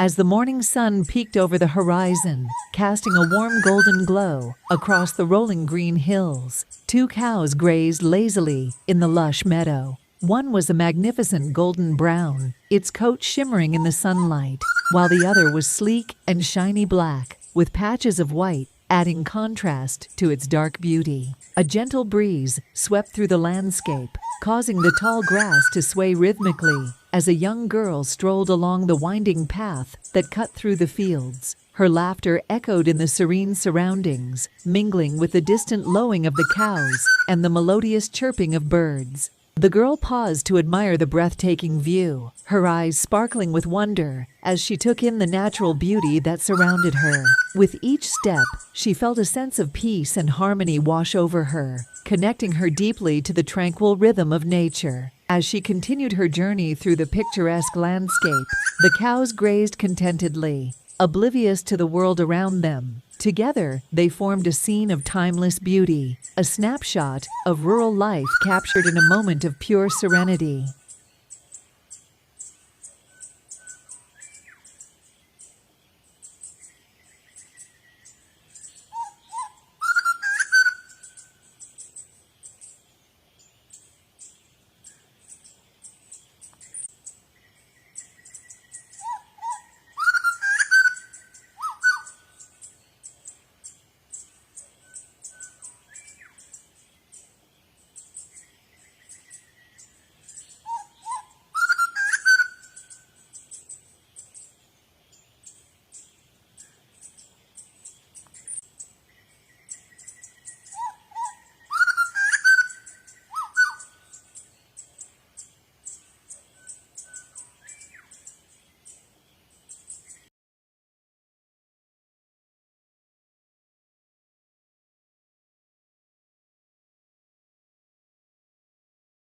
As the morning sun peeked over the horizon, casting a warm golden glow across the rolling green hills, two cows grazed lazily in the lush meadow. One was a magnificent golden brown, its coat shimmering in the sunlight, while the other was sleek and shiny black, with patches of white adding contrast to its dark beauty. A gentle breeze swept through the landscape, causing the tall grass to sway rhythmically as a young girl strolled along the winding path that cut through the fields. Her laughter echoed in the serene surroundings, mingling with the distant lowing of the cows and the melodious chirping of birds. The girl paused to admire the breathtaking view, her eyes sparkling with wonder as she took in the natural beauty that surrounded her. With each step, she felt a sense of peace and harmony wash over her, connecting her deeply to the tranquil rhythm of nature. As she continued her journey through the picturesque landscape, the cows grazed contentedly, oblivious to the world around them. Together, they formed a scene of timeless beauty, a snapshot of rural life captured in a moment of pure serenity.